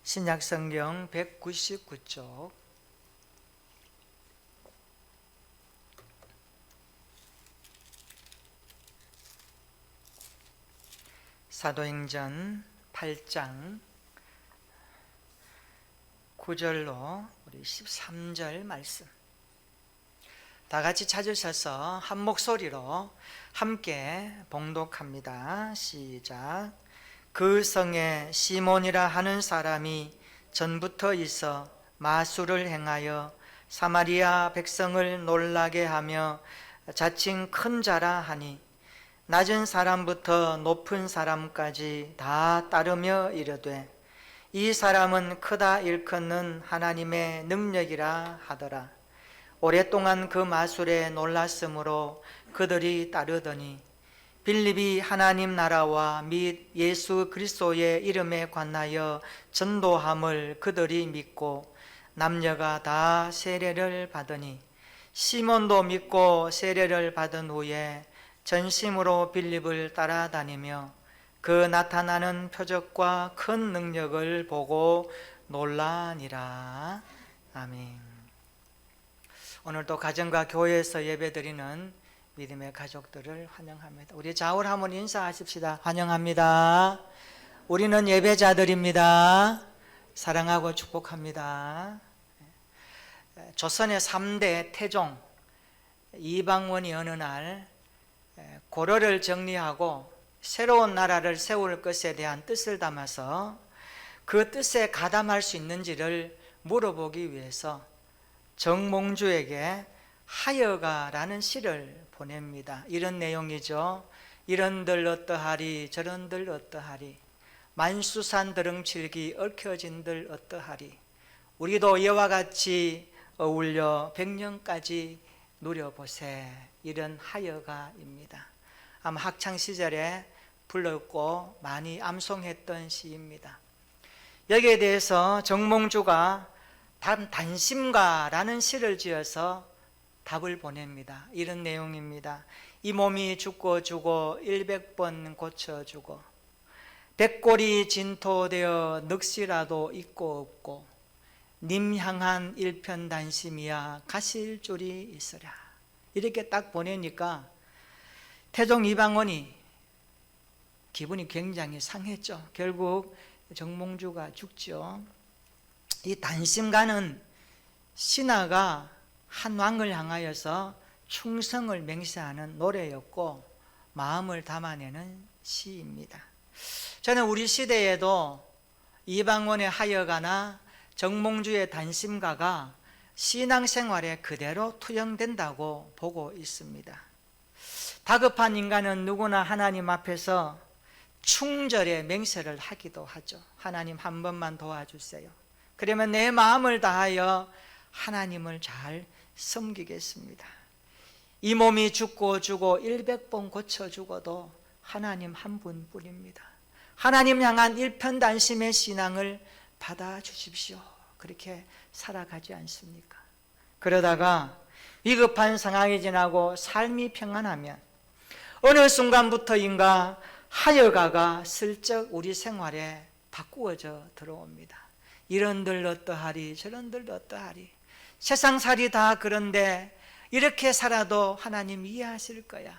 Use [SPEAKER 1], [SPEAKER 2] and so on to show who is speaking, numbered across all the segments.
[SPEAKER 1] 신약성경 199쪽 사도행전 8장 9절로 우리 13절 말씀 다 같이 찾으셔서 한 목소리로 함께 봉독합니다. 시작. 그 성에 시몬이라 하는 사람이 전부터 있어 마술을 행하여 사마리아 백성을 놀라게 하며 자칭 큰 자라 하니 낮은 사람부터 높은 사람까지 다 따르며 이르되 이 사람은 크다 일컫는 하나님의 능력이라 하더라. 오랫동안 그 마술에 놀랐으므로 그들이 따르더니 빌립이 하나님 나라와 및 예수 그리스도의 이름에 관하여 전도함을 그들이 믿고 남녀가 다 세례를 받으니 시몬도 믿고 세례를 받은 후에 전심으로 빌립을 따라다니며 그 나타나는 표적과 큰 능력을 보고 놀라니라. 아멘. 오늘도 가정과 교회에서 예배드리는 믿음의 가족들을 환영합니다. 우리 좌우를 한번 인사하십시다. 환영합니다. 우리는 예배자들입니다. 사랑하고 축복합니다. 조선의 3대 태종 이방원이 어느 날 고려를 정리하고 새로운 나라를 세울 것에 대한 뜻을 담아서 그 뜻에 가담할 수 있는지를 물어보기 위해서 정몽주에게 하여가라는 시를 보냅니다. 이런 내용이죠. 이런들 어떠하리 저런들 어떠하리 만수산 드렁칠기 얽혀진들 어떠하리 우리도 이와 같이 어울려 백년까지 누려보세. 이런 하여가입니다. 아마 학창시절에 불렀고 많이 암송했던 시입니다. 여기에 대해서 정몽주가 단심가라는 시를 지어서 답을 보냅니다. 이런 내용입니다. 이 몸이 죽고 주고 100번 고쳐주고 백골이 진토되어 넋이라도 있고 없고 님 향한 일편단심이야 가실 줄이 있으랴. 이렇게 딱 보내니까 태종 이방원이 기분이 굉장히 상했죠. 결국 정몽주가 죽죠. 이 단심가는 신하가 한 왕을 향하여서 충성을 맹세하는 노래였고 마음을 담아내는 시입니다. 저는 우리 시대에도 이방원의 하여가나 정몽주의 단심가가 신앙생활에 그대로 투영된다고 보고 있습니다. 다급한 인간은 누구나 하나님 앞에서 충절의 맹세를 하기도 하죠. 하나님 한 번만 도와주세요. 그러면 내 마음을 다하여 하나님을 잘 섬기겠습니다. 이 몸이 죽고 주고 100번 고쳐 죽어도 하나님 한 분뿐입니다. 하나님 향한 일편단심의 신앙을 받아주십시오. 그렇게 살아가지 않습니까? 그러다가 위급한 상황이 지나고 삶이 평안하면 어느 순간부터인가 하여가가 슬쩍 우리 생활에 바꾸어져 들어옵니다. 이런들 어떠하리 저런들 어떠하리 세상살이 다 그런데 이렇게 살아도 하나님 이해하실 거야.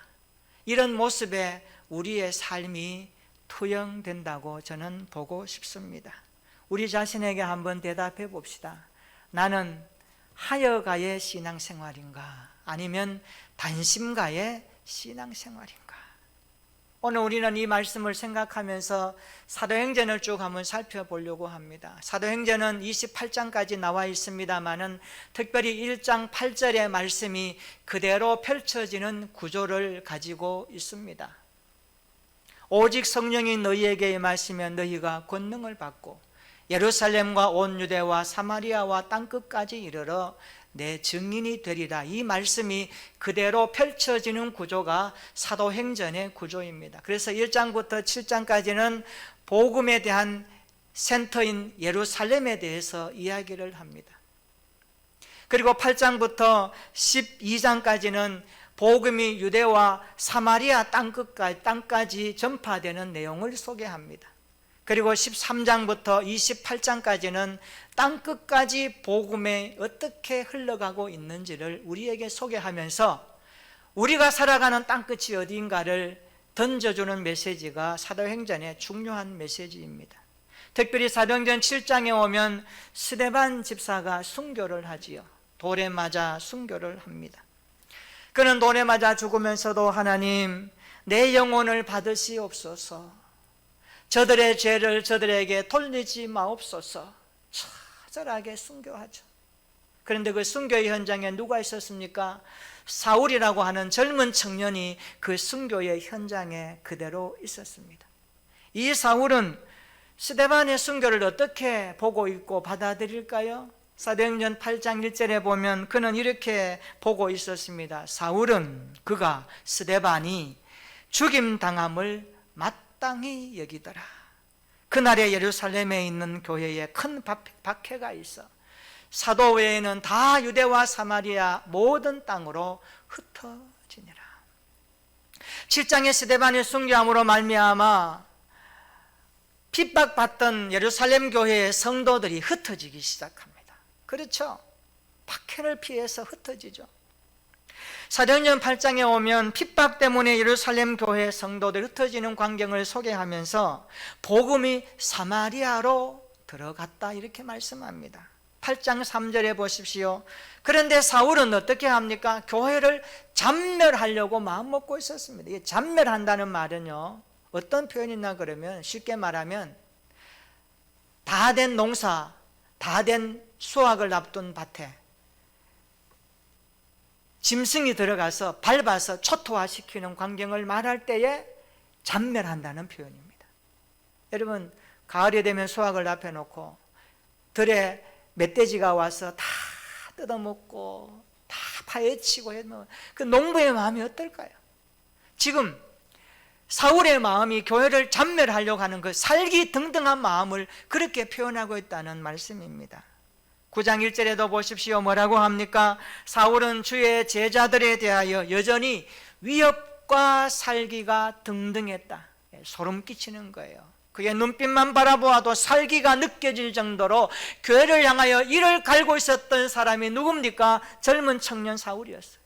[SPEAKER 1] 이런 모습에 우리의 삶이 투영된다고 저는 보고 싶습니다. 우리 자신에게 한번 대답해 봅시다. 나는 하여가의 신앙생활인가 아니면 단심가의 신앙생활인가? 오늘 우리는 이 말씀을 생각하면서 사도행전을 쭉 한번 살펴보려고 합니다. 사도행전은 28장까지 나와 있습니다마는 특별히 1장 8절의 말씀이 그대로 펼쳐지는 구조를 가지고 있습니다. 오직 성령이 너희에게 임하시면 너희가 권능을 받고 예루살렘과 온 유대와 사마리아와 땅끝까지 이르러 내 증인이 되리라. 이 말씀이 그대로 펼쳐지는 구조가 사도행전의 구조입니다. 그래서 1장부터 7장까지는 복음에 대한 센터인 예루살렘에 대해서 이야기를 합니다. 그리고 8장부터 12장까지는 복음이 유대와 사마리아 땅까지 전파되는 내용을 소개합니다. 그리고 13장부터 28장까지는 땅끝까지 복음에 어떻게 흘러가고 있는지를 우리에게 소개하면서 우리가 살아가는 땅끝이 어디인가를 던져주는 메시지가 사도행전의 중요한 메시지입니다. 특별히 사도행전 7장에 오면 스데반 집사가 순교를 하지요. 돌에 맞아 순교를 합니다. 그는 돌에 맞아 죽으면서도 하나님, 내 영혼을 받으시옵소서, 저들의 죄를 저들에게 돌리지 마옵소서, 처절하게 순교하죠. 그런데 그 순교의 현장에 누가 있었습니까? 사울이라고 하는 젊은 청년이 그 순교의 현장에 그대로 있었습니다. 이 사울은 스데반의 순교를 어떻게 보고 있고 받아들일까요? 사도행전 8장 1절에 보면 그는 이렇게 보고 있었습니다. 사울은 그가 스데반이 죽임당함을 마땅히 여기더라. 그날에 예루살렘에 있는 교회에 큰 박해가 있어 사도 외에는 다 유대와 사마리아 모든 땅으로 흩어지니라. 7장의 스데반의 순교함으로 말미암아 핍박받던 예루살렘 교회의 성도들이 흩어지기 시작합니다. 그렇죠? 박해를 피해서 흩어지죠. 사도행전 8장에 오면 핍박 때문에 예루살렘 교회 성도들 흩어지는 광경을 소개하면서 복음이 사마리아로 들어갔다 이렇게 말씀합니다. 8장 3절에 보십시오. 그런데 사울은 어떻게 합니까? 교회를 잔멸하려고 마음먹고 있었습니다. 이게 잔멸한다는 말은요, 어떤 표현이나 그러면 쉽게 말하면 다 된 농사, 다 된 수확을 앞둔 밭에 짐승이 들어가서 밟아서 초토화시키는 광경을 말할 때에 잔멸한다는 표현입니다. 여러분, 가을이 되면 수확을 앞에 놓고 들에 멧돼지가 와서 다 뜯어먹고 다 파헤치고 하면 그 농부의 마음이 어떨까요? 지금 사울의 마음이 교회를 잔멸하려고 하는 그 살기등등한 마음을 그렇게 표현하고 있다는 말씀입니다. 9장 1절에도 보십시오. 뭐라고 합니까? 사울은 주의 제자들에 대하여 여전히 위협과 살기가 등등했다. 소름 끼치는 거예요. 그의 눈빛만 바라보아도 살기가 느껴질 정도로 교회를 향하여 이를 갈고 있었던 사람이 누굽니까? 젊은 청년 사울이었어요.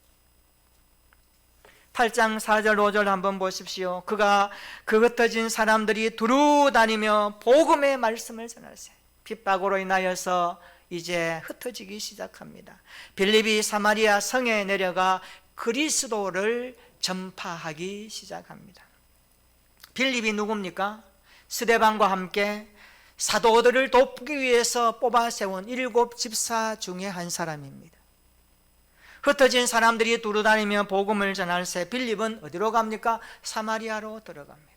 [SPEAKER 1] 8장 4절 5절 한번 보십시오. 그가 그 흩어진 사람들이 두루 다니며 복음의 말씀을 전하세요. 핍박으로 인하여서 이제 흩어지기 시작합니다. 빌립이 사마리아 성에 내려가 그리스도를 전파하기 시작합니다. 빌립이 누굽니까? 스데반과 함께 사도들을 돕기 위해서 뽑아 세운 7 집사 중에 한 사람입니다. 흩어진 사람들이 두루다니며 복음을 전할 새 빌립은 어디로 갑니까? 사마리아로 들어갑니다.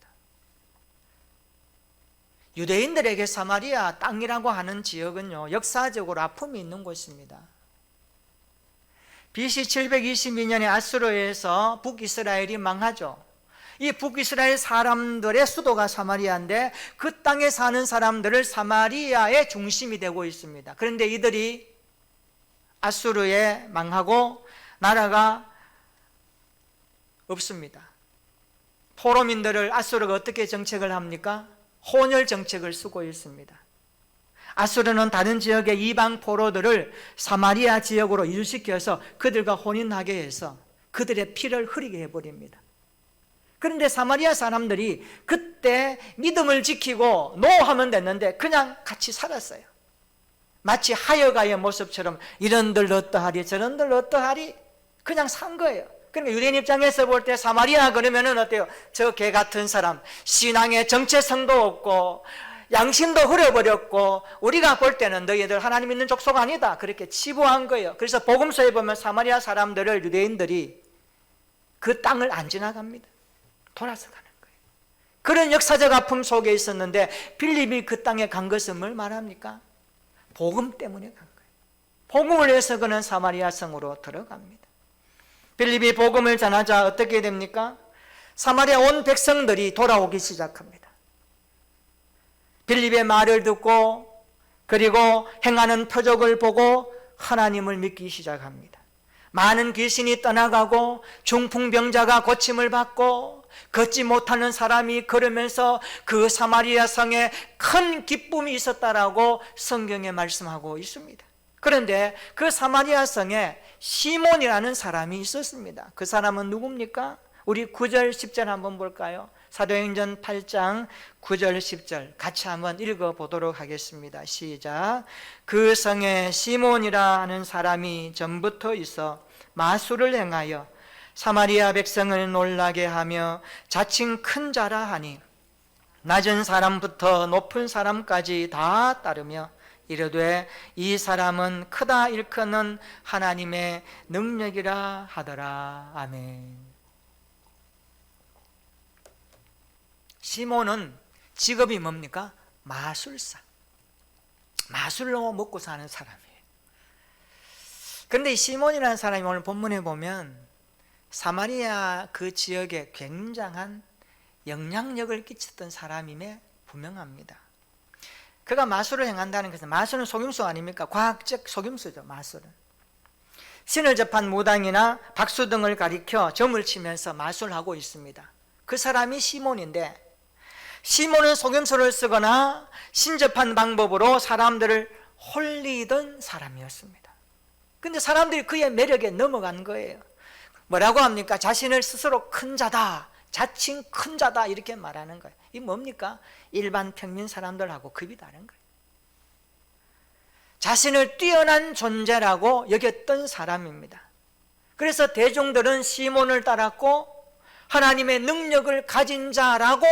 [SPEAKER 1] 유대인들에게 사마리아 땅이라고 하는 지역은요, 역사적으로 아픔이 있는 곳입니다. BC 722년에 아수르에서 북이스라엘이 망하죠. 이 북이스라엘 사람들의 수도가 사마리아인데 그 땅에 사는 사람들을 사마리아의 중심이 되고 있습니다. 그런데 이들이 아수르에 망하고 나라가 없습니다. 포로민들을 아수르가 어떻게 정책을 합니까? 혼혈 정책을 쓰고 있습니다. 아수르는 다른 지역의 이방 포로들을 사마리아 지역으로 이주시켜서 그들과 혼인하게 해서 그들의 피를 흐리게 해버립니다. 그런데 사마리아 사람들이 그때 믿음을 지키고 노하면 됐는데 그냥 같이 살았어요. 마치 하여가의 모습처럼 이런들 어떠하리 저런들 어떠하리 그냥 산 거예요. 그러니까 유대인 입장에서 볼 때 사마리아 그러면은 어때요? 저 개 같은 사람, 신앙의 정체성도 없고 양심도 흐려버렸고 우리가 볼 때는 너희들 하나님 믿는 족속 아니다 그렇게 치부한 거예요. 그래서 복음서에 보면 사마리아 사람들을 유대인들이 그 땅을 안 지나갑니다. 돌아서 가는 거예요. 그런 역사적 아픔 속에 있었는데 빌립이 그 땅에 간 것은 뭘 말합니까? 복음 때문에 간 거예요. 복음을 위해서 그는 사마리아 성으로 들어갑니다. 빌립이 복음을 전하자 어떻게 됩니까? 사마리아 온 백성들이 돌아오기 시작합니다. 빌립의 말을 듣고 그리고 행하는 표적을 보고 하나님을 믿기 시작합니다. 많은 귀신이 떠나가고 중풍병자가 고침을 받고 걷지 못하는 사람이 걸으면서 그 사마리아 성에 큰 기쁨이 있었다라고 성경에 말씀하고 있습니다. 그런데 그 사마리아 성에 시몬이라는 사람이 있었습니다. 그 사람은 누굽니까? 우리 9절 10절 한번 볼까요? 사도행전 8장 9절 10절 같이 한번 읽어보도록 하겠습니다. 시작. 그 성에 시몬이라 하는 사람이 전부터 있어 마술을 행하여 사마리아 백성을 놀라게 하며 자칭 큰 자라 하니 낮은 사람부터 높은 사람까지 다 따르며 이르되 이 사람은 크다 일컫는 하나님의 능력이라 하더라. 아멘. 시몬은 직업이 뭡니까? 마술사. 마술로 먹고 사는 사람이에요. 그런데 이 시몬이라는 사람이 오늘 본문에 보면 사마리아 그 지역에 굉장한 영향력을 끼쳤던 사람임에 분명합니다. 그가 마술을 행한다는 것은, 마술은 속임수 아닙니까? 과학적 속임수죠. 마술은 신을 접한 무당이나 박수 등을 가리켜 점을 치면서 마술하고 있습니다. 그 사람이 시몬인데, 시몬은 속임수를 쓰거나 신접한 방법으로 사람들을 홀리던 사람이었습니다. 근데 사람들이 그의 매력에 넘어간 거예요. 뭐라고 합니까? 자신을 스스로 큰 자다, 자칭 큰 자다 이렇게 말하는 거예요. 이 뭡니까? 일반 평민 사람들하고 급이 다른 거예요. 자신을 뛰어난 존재라고 여겼던 사람입니다. 그래서 대중들은 시몬을 따랐고 하나님의 능력을 가진 자라고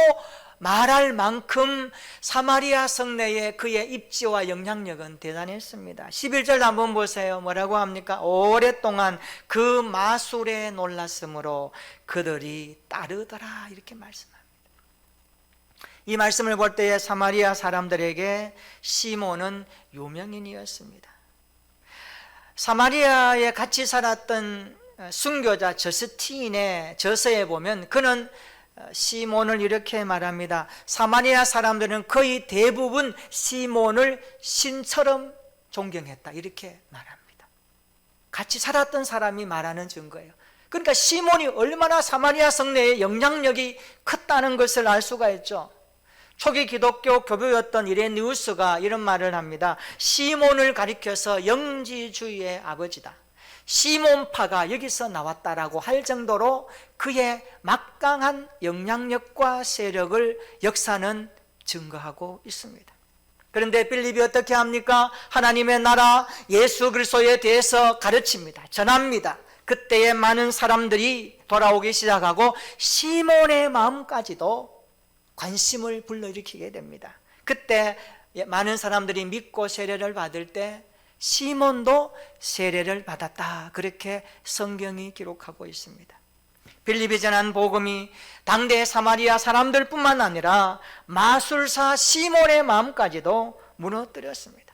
[SPEAKER 1] 말할 만큼 사마리아 성내에 그의 입지와 영향력은 대단했습니다. 11절 한번 보세요. 뭐라고 합니까? 오랫동안 그 마술에 놀랐으므로 그들이 따르더라 이렇게 말씀합니다. 이 말씀을 볼 때에 사마리아 사람들에게 시몬은 유명인이었습니다. 사마리아에 같이 살았던 순교자 저스틴의 저서에 보면 그는 시몬을 이렇게 말합니다. 사마리아 사람들은 거의 대부분 시몬을 신처럼 존경했다 이렇게 말합니다. 같이 살았던 사람이 말하는 증거예요. 그러니까 시몬이 얼마나 사마리아 성내에 영향력이 컸다는 것을 알 수가 있죠. 초기 기독교 교부였던 이레니우스가 이런 말을 합니다. 시몬을 가리켜서 영지주의의 아버지다. 시몬파가 여기서 나왔다라고 할 정도로 그의 막강한 영향력과 세력을 역사는 증거하고 있습니다. 그런데 빌립이 어떻게 합니까? 하나님의 나라 예수 그리스도에 대해서 가르칩니다. 전합니다. 그때에 많은 사람들이 돌아오기 시작하고 시몬의 마음까지도 관심을 불러일으키게 됩니다. 그때 많은 사람들이 믿고 세례를 받을 때 시몬도 세례를 받았다 그렇게 성경이 기록하고 있습니다. 빌립이 전한 복음이 당대 사마리아 사람들뿐만 아니라 마술사 시몬의 마음까지도 무너뜨렸습니다.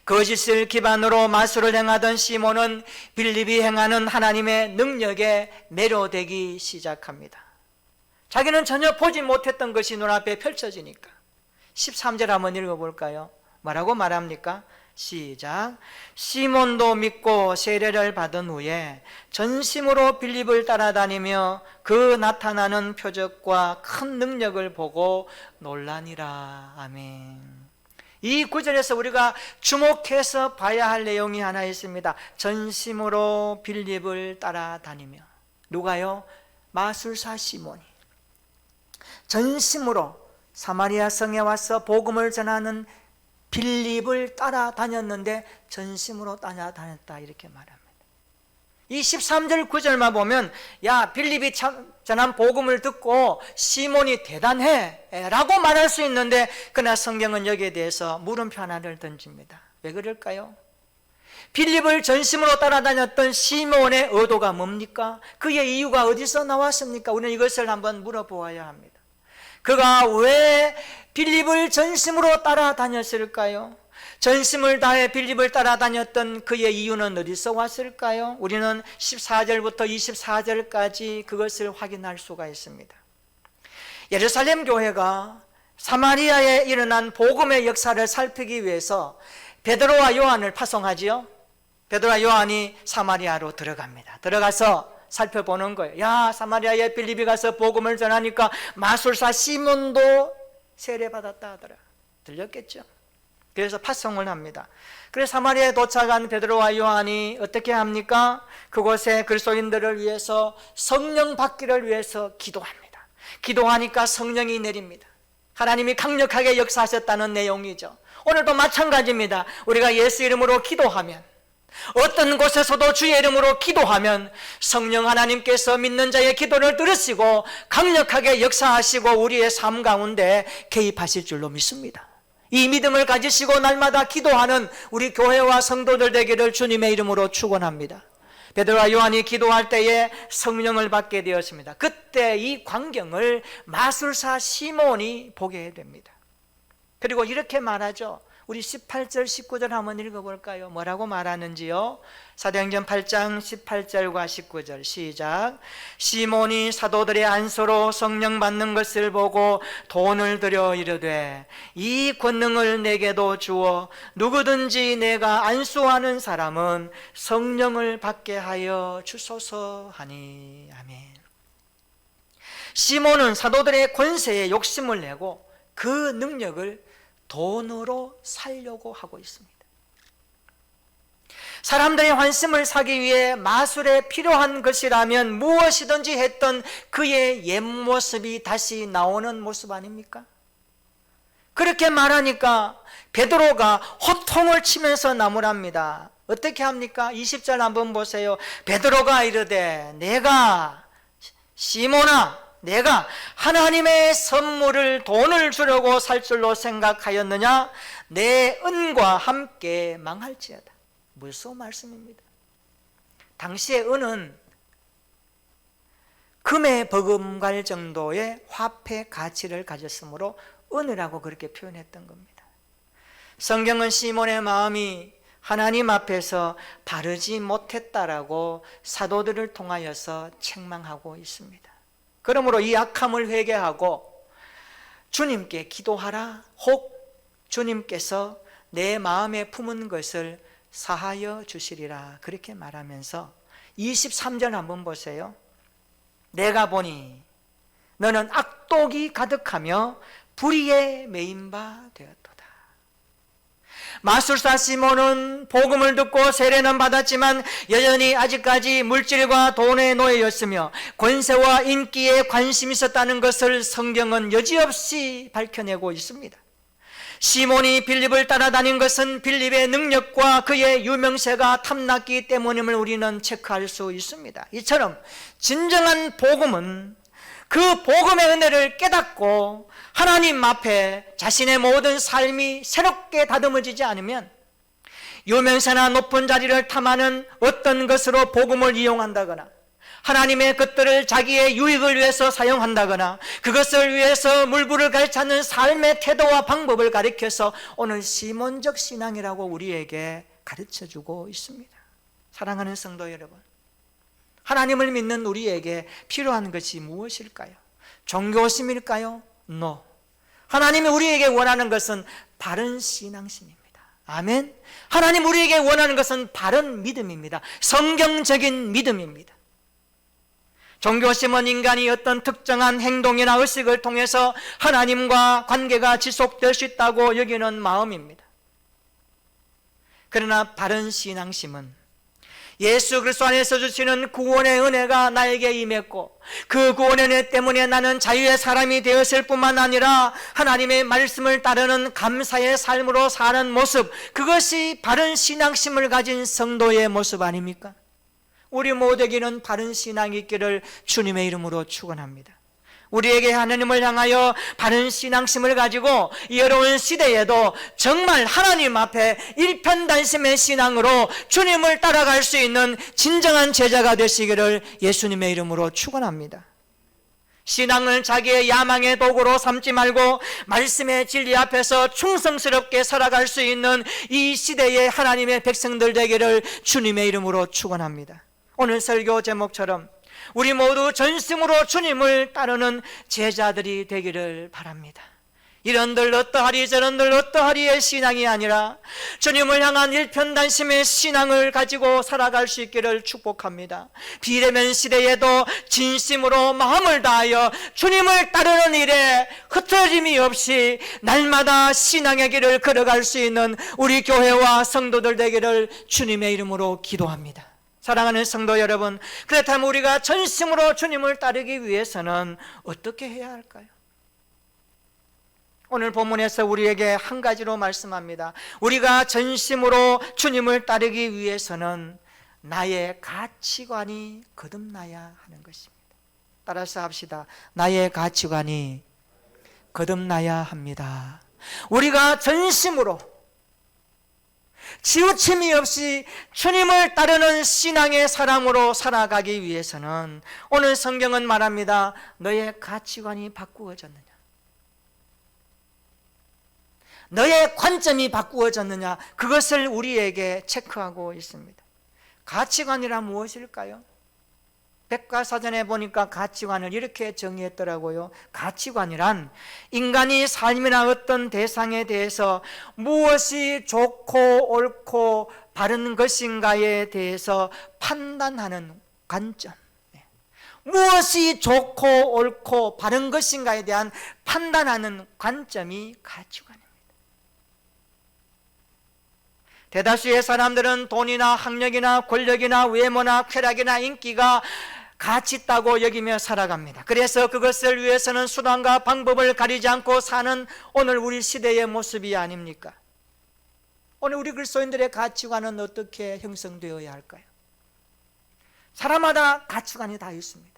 [SPEAKER 1] 거짓을 기반으로 마술을 행하던 시몬은 빌립이 행하는 하나님의 능력에 매료되기 시작합니다. 자기는 전혀 보지 못했던 것이 눈앞에 펼쳐지니까. 13절 한번 읽어볼까요? 뭐라고 말합니까? 시작. 시몬도 믿고 세례를 받은 후에 전심으로 빌립을 따라다니며 그 나타나는 표적과 큰 능력을 보고 놀라니라. 아멘. 이 구절에서 우리가 주목해서 봐야 할 내용이 하나 있습니다. 전심으로 빌립을 따라다니며. 누가요? 마술사 시몬이 전심으로 사마리아 성에 와서 복음을 전하는 빌립을 따라다녔는데 전심으로 따라다녔다 이렇게 말합니다. 이 13절 9절만 보면 야 빌립이 전한 복음을 듣고 시몬이 대단해 라고 말할 수 있는데 그러나 성경은 여기에 대해서 물음표 하나를 던집니다. 왜 그럴까요? 빌립을 전심으로 따라다녔던 시몬의 의도가 뭡니까? 그의 이유가 어디서 나왔습니까? 우리는 이것을 한번 물어보아야 합니다. 그가 왜 빌립을 전심으로 따라다녔을까요? 전심을 다해 빌립을 따라다녔던 그의 이유는 어디서 왔을까요? 우리는 14절부터 24절까지 그것을 확인할 수가 있습니다. 예루살렘 교회가 사마리아에 일어난 복음의 역사를 살피기 위해서 베드로와 요한을 파송하지요. 베드로와 요한이 사마리아로 들어갑니다. 들어가서 살펴보는 거예요. 야, 사마리아에 빌립이 가서 복음을 전하니까 마술사 시몬도 세례받았다 하더라. 들렸겠죠? 그래서 파송을 합니다. 그래서 사마리아에 도착한 베드로와 요한이 어떻게 합니까? 그곳에 그리스도인들을 위해서 성령 받기를 위해서 기도합니다. 기도하니까 성령이 내립니다. 하나님이 강력하게 역사하셨다는 내용이죠. 오늘도 마찬가지입니다. 우리가 예수 이름으로 기도하면, 어떤 곳에서도 주의 이름으로 기도하면 성령 하나님께서 믿는 자의 기도를 들으시고 강력하게 역사하시고 우리의 삶 가운데 개입하실 줄로 믿습니다. 이 믿음을 가지시고 날마다 기도하는 우리 교회와 성도들 되기를 주님의 이름으로 축원합니다. 베드로와 요한이 기도할 때에 성령을 받게 되었습니다. 그때 이 광경을 마술사 시몬이 보게 됩니다. 그리고 이렇게 말하죠. 우리 18절 19절 한번 읽어볼까요? 뭐라고 말하는지요? 사도행전 8장 18절과 19절 시작. 시몬이 사도들의 안수로 성령 받는 것을 보고 돈을 들여 이르되 이 권능을 내게도 주어 누구든지 내가 안수하는 사람은 성령을 받게 하여 주소서 하니. 아멘. 시몬은 사도들의 권세에 욕심을 내고 그 능력을 돈으로 살려고 하고 있습니다. 사람들의 환심을 사기 위해 마술에 필요한 것이라면 무엇이든지 했던 그의 옛 모습이 다시 나오는 모습 아닙니까? 그렇게 말하니까 베드로가 호통을 치면서 나무랍니다. 어떻게 합니까? 20절 한번 보세요. 베드로가 이르되 내가 시몬아 내가 하나님의 선물을 돈을 주려고 살 줄로 생각하였느냐? 내 은과 함께 망할지어다. 무서운 말씀입니다. 당시의 은은 금에 버금갈 정도의 화폐 가치를 가졌으므로 은이라고 그렇게 표현했던 겁니다. 성경은 시몬의 마음이 하나님 앞에서 바르지 못했다라고 사도들을 통하여서 책망하고 있습니다. 그러므로 이 악함을 회개하고 주님께 기도하라. 혹 주님께서 내 마음에 품은 것을 사하여 주시리라. 그렇게 말하면서 23절 한번 보세요. 내가 보니 너는 악독이 가득하며 불의에 매인 바 되었도다. 마술사 시몬은 복음을 듣고 세례는 받았지만 여전히 아직까지 물질과 돈에 노예였으며 권세와 인기에 관심이 있었다는 것을 성경은 여지없이 밝혀내고 있습니다. 시몬이 빌립을 따라다닌 것은 빌립의 능력과 그의 유명세가 탐났기 때문임을 우리는 체크할 수 있습니다. 이처럼 진정한 복음은 그 복음의 은혜를 깨닫고 하나님 앞에 자신의 모든 삶이 새롭게 다듬어지지 않으면 유명세나 높은 자리를 탐하는 어떤 것으로 복음을 이용한다거나 하나님의 것들을 자기의 유익을 위해서 사용한다거나 그것을 위해서 물불을 가르치는 삶의 태도와 방법을 가르쳐서 오늘 시몬적 신앙이라고 우리에게 가르쳐주고 있습니다. 사랑하는 성도 여러분, 하나님을 믿는 우리에게 필요한 것이 무엇일까요? 종교심일까요? No. 하나님이 우리에게 원하는 것은 바른 신앙심입니다. 아멘. 하나님 우리에게 원하는 것은 바른 믿음입니다. 성경적인 믿음입니다. 종교심은 인간이 어떤 특정한 행동이나 의식을 통해서 하나님과 관계가 지속될 수 있다고 여기는 마음입니다. 그러나 바른 신앙심은 예수 그리스도 안에서 주시는 구원의 은혜가 나에게 임했고 그 구원의 은혜 때문에 나는 자유의 사람이 되었을 뿐만 아니라 하나님의 말씀을 따르는 감사의 삶으로 사는 모습, 그것이 바른 신앙심을 가진 성도의 모습 아닙니까? 우리 모두에게는 바른 신앙이 있기를 주님의 이름으로 축원합니다. 우리에게 하나님을 향하여 바른 신앙심을 가지고 이 어려운 시대에도 정말 하나님 앞에 일편단심의 신앙으로 주님을 따라갈 수 있는 진정한 제자가 되시기를 예수님의 이름으로 축원합니다. 신앙을 자기의 야망의 도구로 삼지 말고 말씀의 진리 앞에서 충성스럽게 살아갈 수 있는 이 시대의 하나님의 백성들 되기를 주님의 이름으로 축원합니다. 오늘 설교 제목처럼 우리 모두 전심으로 주님을 따르는 제자들이 되기를 바랍니다. 이런들 어떠하리 저런들 어떠하리의 신앙이 아니라 주님을 향한 일편단심의 신앙을 가지고 살아갈 수 있기를 축복합니다. 비대면 시대에도 진심으로 마음을 다하여 주님을 따르는 일에 흐트러짐이 없이 날마다 신앙의 길을 걸어갈 수 있는 우리 교회와 성도들 되기를 주님의 이름으로 기도합니다. 사랑하는 성도 여러분, 그렇다면 우리가 전심으로 주님을 따르기 위해서는 어떻게 해야 할까요? 오늘 본문에서 우리에게 한 가지로 말씀합니다. 우리가 전심으로 주님을 따르기 위해서는 나의 가치관이 거듭나야 하는 것입니다. 따라서 합시다. 나의 가치관이 거듭나야 합니다. 우리가 전심으로 치우침이 없이 주님을 따르는 신앙의 사람으로 살아가기 위해서는 오늘 성경은 말합니다. 너의 가치관이 바꾸어졌느냐? 너의 관점이 바꾸어졌느냐? 그것을 우리에게 체크하고 있습니다. 가치관이란 무엇일까요? 백과사전에 보니까 가치관을 이렇게 정의했더라고요. 가치관이란 인간이 삶이나 어떤 대상에 대해서 무엇이 좋고 옳고 바른 것인가에 대해서 판단하는 관점. 무엇이 좋고 옳고 바른 것인가에 대한 판단하는 관점이 가치관입니다. 대다수의 사람들은 돈이나 학력이나 권력이나 외모나 쾌락이나 인기가 가치 있다고 여기며 살아갑니다. 그래서 그것을 위해서는 수단과 방법을 가리지 않고 사는 오늘 우리 시대의 모습이 아닙니까? 오늘 우리 그리스도인들의 가치관은 어떻게 형성되어야 할까요? 사람마다 가치관이 다 있습니다.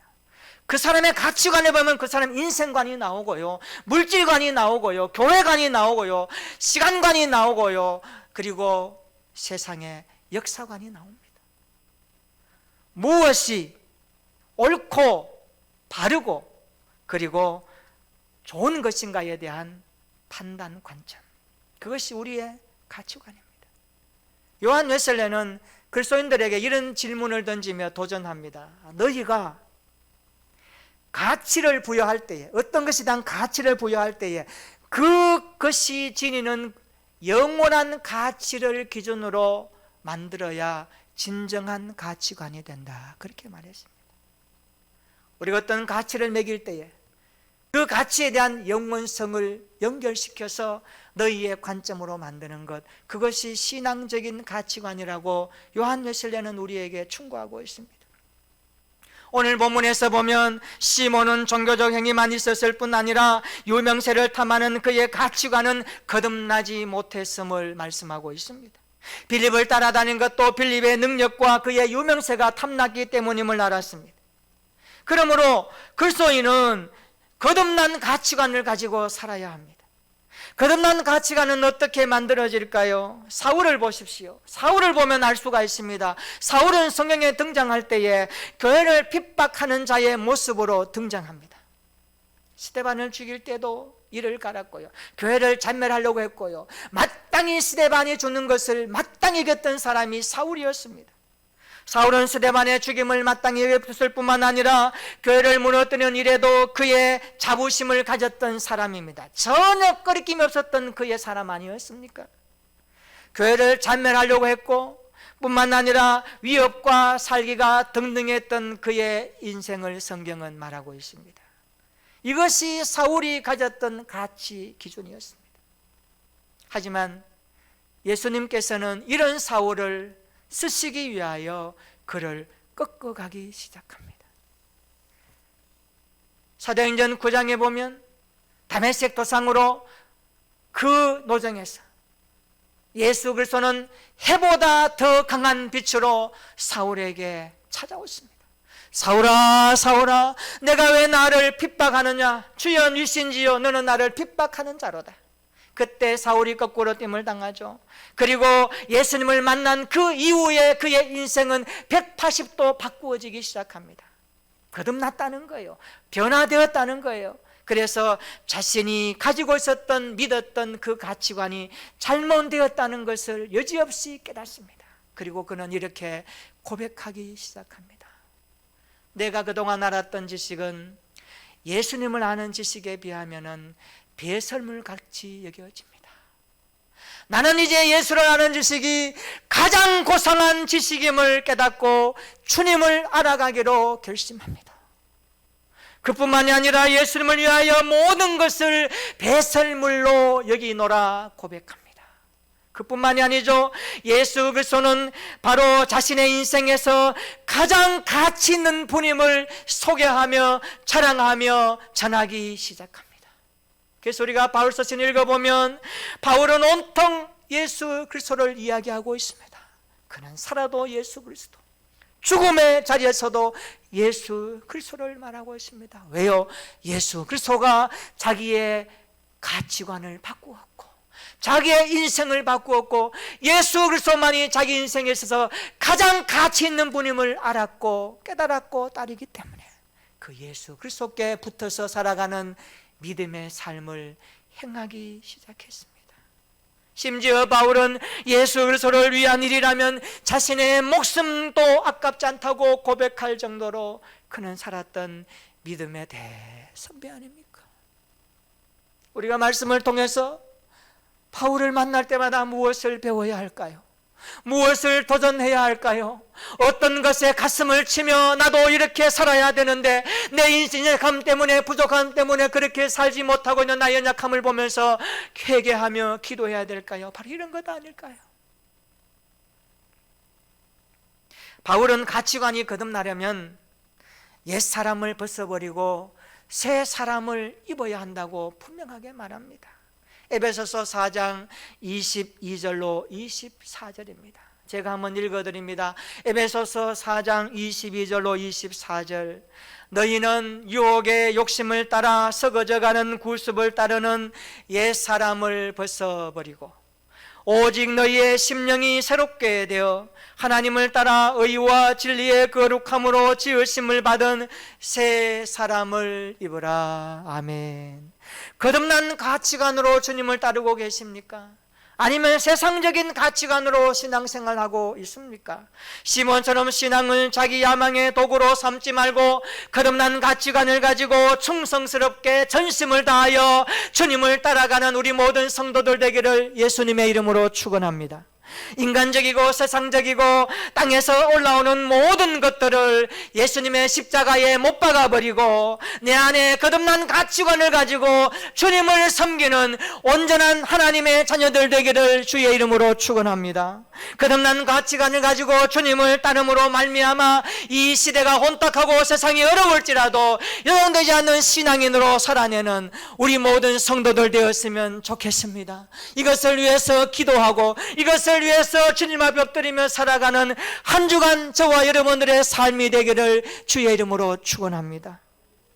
[SPEAKER 1] 그 사람의 가치관에 보면 그 사람 인생관이 나오고요, 물질관이 나오고요, 교회관이 나오고요, 시간관이 나오고요, 그리고 세상의 역사관이 나옵니다. 무엇이 옳고 바르고 그리고 좋은 것인가에 대한 판단 관점, 그것이 우리의 가치관입니다. 요한 웨슬레는 그리스도인들에게 이런 질문을 던지며 도전합니다. 너희가 가치를 부여할 때에, 어떤 것에 대한 가치를 부여할 때에 그것이 지니는 영원한 가치를 기준으로 만들어야 진정한 가치관이 된다, 그렇게 말했습니다. 우리가 어떤 가치를 매길 때에 그 가치에 대한 영원성을 연결시켜서 너희의 관점으로 만드는 것, 그것이 신앙적인 가치관이라고 요한 웨슬레는 우리에게 충고하고 있습니다. 오늘 본문에서 보면 시몬은 종교적 행위만 있었을 뿐 아니라 유명세를 탐하는 그의 가치관은 거듭나지 못했음을 말씀하고 있습니다. 빌립을 따라다닌 것도 빌립의 능력과 그의 유명세가 탐났기 때문임을 알았습니다. 그러므로 그리스도인은 거듭난 가치관을 가지고 살아야 합니다. 거듭난 가치관은 어떻게 만들어질까요? 사울을 보십시오. 사울을 보면 알 수가 있습니다. 사울은 성경에 등장할 때에 교회를 핍박하는 자의 모습으로 등장합니다. 스데반을 죽일 때도 이를 갈았고요, 교회를 잔멸하려고 했고요, 마땅히 스데반이 죽는 것을 마땅히 겪던 사람이 사울이었습니다. 사울은 스데반의 죽임을 마땅히 웹했을 뿐만 아니라 교회를 무너뜨리는 일에도 그의 자부심을 가졌던 사람입니다. 전혀 거리낌이 없었던 그의 사람 아니었습니까? 교회를 잔멸하려고 했고 뿐만 아니라 위협과 살기가 등등했던 그의 인생을 성경은 말하고 있습니다. 이것이 사울이 가졌던 가치 기준이었습니다. 하지만 예수님께서는 이런 사울을 쓰시기 위하여 그를 꺾어가기 시작합니다. 사도행전 9장에 보면 다메섹 도상으로 그 노정에서 예수 그리스도는 해보다 더 강한 빛으로 사울에게 찾아왔습니다. 사울아 사울아, 내가 왜 나를 핍박하느냐? 주여 일신지요, 너는 나를 핍박하는 자로다. 그때 사울이 거꾸로 됨을 당하죠. 그리고 예수님을 만난 그 이후에 그의 인생은 180도 바꾸어지기 시작합니다. 거듭났다는 거예요. 변화되었다는 거예요. 그래서 자신이 가지고 있었던, 믿었던 그 가치관이 잘못되었다는 것을 여지없이 깨닫습니다. 그리고 그는 이렇게 고백하기 시작합니다. 내가 그동안 알았던 지식은 예수님을 아는 지식에 비하면 배설물 같이 여겨집니다. 나는 이제 예수를 아는 지식이 가장 고상한 지식임을 깨닫고 주님을 알아가기로 결심합니다. 그뿐만이 아니라 예수님을 위하여 모든 것을 배설물로 여기노라 고백합니다. 그뿐만이 아니죠. 예수 그리스도는 바로 자신의 인생에서 가장 가치 있는 분임을 소개하며 자랑하며 전하기 시작합니다. 그래서 우리가 바울 서신을 읽어보면 바울은 온통 예수 그리스도를 이야기하고 있습니다. 그는 살아도 예수 그리스도, 죽음의 자리에서도 예수 그리스도를 말하고 있습니다. 왜요? 예수 그리스도가 자기의 가치관을 바꾸었고 자기의 인생을 바꾸었고 예수 그리스도만이 자기 인생에 있어서 가장 가치 있는 분임을 알았고 깨달았고 따르기 때문에 그 예수 그리스도께 붙어서 살아가는 믿음의 삶을 행하기 시작했습니다. 심지어 바울은 예수 그리스도를 위한 일이라면 자신의 목숨도 아깝지 않다고 고백할 정도로 그는 살았던 믿음의 대선배 아닙니까? 우리가 말씀을 통해서 바울을 만날 때마다 무엇을 배워야 할까요? 무엇을 도전해야 할까요? 어떤 것에 가슴을 치며 나도 이렇게 살아야 되는데 내 인생의 약함 때문에 부족함 때문에 그렇게 살지 못하고 있는 나의 연약함을 보면서 회개하며 기도해야 될까요? 바로 이런 것 아닐까요? 바울은 가치관이 거듭나려면 옛사람을 벗어버리고 새 사람을 입어야 한다고 분명하게 말합니다. 에베소서 4장 22절로 24절입니다. 제가 한번 읽어드립니다. 에베소서 4장 22절로 24절. 너희는 유혹의 욕심을 따라 썩어져가는 구습을 따르는 옛사람을 벗어버리고 오직 너희의 심령이 새롭게 되어 하나님을 따라 의와 진리의 거룩함으로 지으심을 받은 새 사람을 입으라. 아멘. 거듭난 가치관으로 주님을 따르고 계십니까? 아니면 세상적인 가치관으로 신앙생활하고 있습니까? 시몬처럼 신앙을 자기 야망의 도구로 삼지 말고 거듭난 가치관을 가지고 충성스럽게 전심을 다하여 주님을 따라가는 우리 모든 성도들 되기를 예수님의 이름으로 축원합니다. 인간적이고 세상적이고 땅에서 올라오는 모든 것들을 예수님의 십자가에 못 박아버리고 내 안에 거듭난 가치관을 가지고 주님을 섬기는 온전한 하나님의 자녀들 되기를 주의 이름으로 축원합니다. 거듭난 가치관을 가지고 주님을 따름으로 말미암아 이 시대가 혼탁하고 세상이 어려울지라도 요동되지 않는 신앙인으로 살아내는 우리 모든 성도들 되었으면 좋겠습니다. 이것을 위해서 기도하고 이것을 위해서 주님 앞에 엎드리며 살아가는 한 주간 저와 여러분들의 삶이 되기를 주의 이름으로 축원합니다.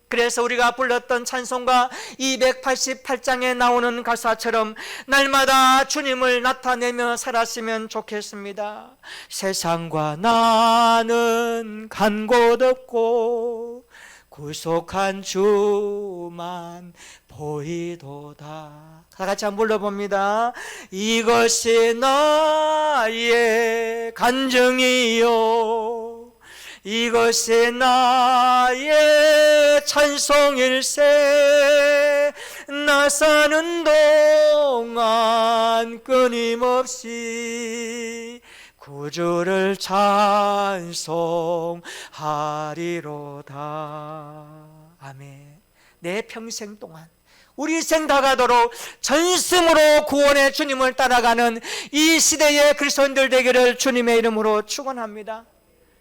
[SPEAKER 1] 그래서 우리가 불렀던 찬송가 288장에 나오는 가사처럼 날마다 주님을 나타내며 살았으면 좋겠습니다. 세상과 나는 간 곳 없고 구속한 주만 보이도다. 다 같이 한번 불러봅니다. 이것이 나의 간증이요 이것이 나의 찬송일세. 나 사는 동안 끊임없이 구주를 찬송하리로다. 아멘. 내 평생 동안 우리 생 다가도록 전심으로 구원의 주님을 따라가는 이 시대의 그리스도인들 되기를 주님의 이름으로 축원합니다.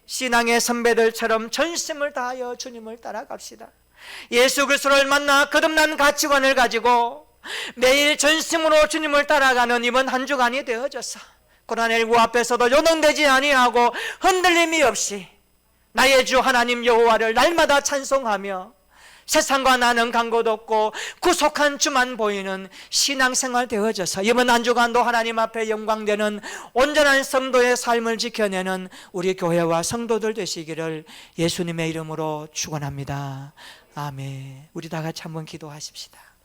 [SPEAKER 1] 신앙의 선배들처럼 전심을 다하여 주님을 따라갑시다. 예수 그리스도를 만나 거듭난 가치관을 가지고 매일 전심으로 주님을 따라가는 이번 한 주간이 되어져서 고난의 앞에서도 요동되지 아니하고 흔들림이 없이 나의 주 하나님 여호와를 날마다 찬송하며 세상과 나는 간 곳 없고 구속한 주만 보이는 신앙생활 되어져서 이번 한 주간도 하나님 앞에 영광되는 온전한 성도의 삶을 지켜내는 우리 교회와 성도들 되시기를 예수님의 이름으로 축원합니다. 아멘. 우리 다 같이 한번 기도하십시다.